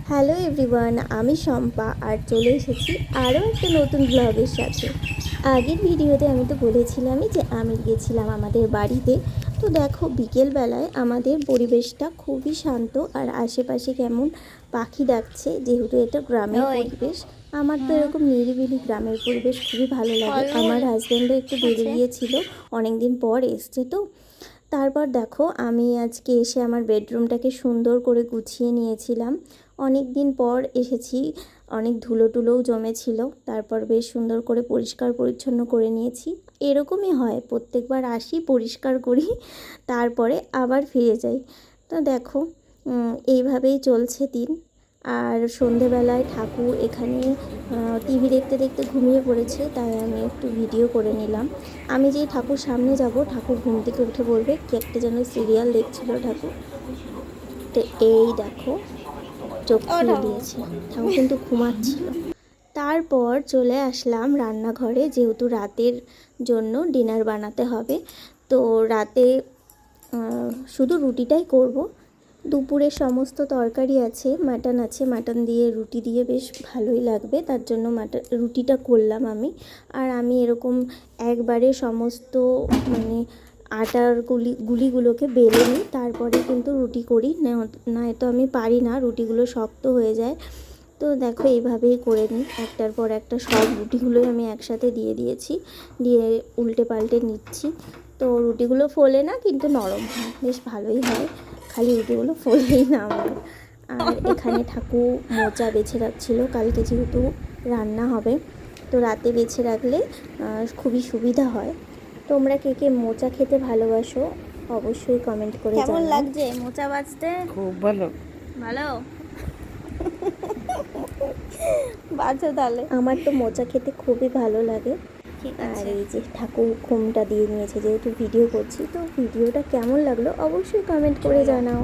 Hello everyone, আমি শম্পা আর চলে এসেছি আরও একটা নতুন ব্লগের সাথে। আগের ভিডিওতে আমি তো বলেছিলামই যে আমি গেছিলাম আমাদের বাড়িতে। তো দেখো বিকেলবেলায় আমাদের পরিবেশটা খুবই শান্ত আর আশেপাশে কেমন পাখি ডাকছে, যেহেতু এটা গ্রামের পরিবেশ। আমার তো এরকম নিরিবিলি গ্রামের পরিবেশ খুবই ভালো লাগে। আমার হাজব্যান্ডও একটু বেরিয়েছিল, অনেক দিন পর এসছে তো। তারপর দেখো আমি আজকে এসে আমার বেডরুমটাকে সুন্দর করে গুছিয়ে নিয়েছিলাম। অনেক দিন পর এসেছি, অনেক ধুলো টুলোও জমেছিল, তারপর বেশ সুন্দর করে পরিষ্কার পরিচ্ছন্ন করে নিয়েছি। এরকমই হয়, প্রত্যেকবার আসি পরিষ্কার করি, তারপরে আবার ফিরে যাই। তো দেখো এইভাবেই চলছে দিন। আর সন্ধেবেলায় ঠাকুর এখানে টিভি দেখতে দেখতে ঘুমিয়ে পড়েছে, তাই আমি একটু ভিডিও করে নিলাম। আমি যেই ঠাকুর সামনে যাব, ঠাকুর ঘুম থেকে উঠে বলবে কি একটা যেন সিরিয়াল দেখছিল ঠাকুর। তো এই দেখো চোখ খুলে দিয়েছে, ঠাকুর কিন্তু ঘুমাচ্ছিল। তারপর চলে আসলাম রান্নাঘরে, যেহেতু রাতের জন্য ডিনার বানাতে হবে। তো রাতে শুধু রুটিটাই করব। দুপুরে সমস্ত তরকারি আছে, মাটন আছে, মাটন দিয়ে রুটি দিয়ে বেশ ভালোই লাগবে, তার জন্য রুটিটা করলাম আমি। আর আমি এরকম একবারে সমস্ত মানে আটার গুলিগুলোকে বেলে নিই, তারপরে কিন্তু রুটি করি, নয়তো আমি পারি না, রুটিগুলো শক্ত হয়ে যায়। তো দেখো এইভাবেই করে নিই, একটার পর একটা সব রুটিগুলোই আমি একসাথে দিয়ে দিয়েছি, দিয়ে উল্টে পাল্টে নিচ্ছি। তো রুটিগুলো ফোলে না, কিন্তু নরম হয়, বেশ ভালোই হয়, খালি রুটিগুলো ফোলেই না আমার। আর এখানে ঠাকুর মোচা বেছে রাখছিল, কালকে যেহেতু রান্না হবে, তো রাতে বেছে রাখলে খুবই সুবিধা হয়। তোমরা কে কে মোচা খেতে ভালোবাসো অবশ্যই কমেন্ট করে জানাও। কেমন লাগছে মোচা বাজতে? খুব ভালো। ভালো বাজো তাহলে। আমার তো মোচা খেতে খুবই ভালো লাগে। আর এই যে ঠাকুর ঘুমটা দিয়ে নিয়েছে, যেহেতু ভিডিও করছি, তো ভিডিওটা কেমন লাগলো অবশ্যই কমেন্ট করে জানাও।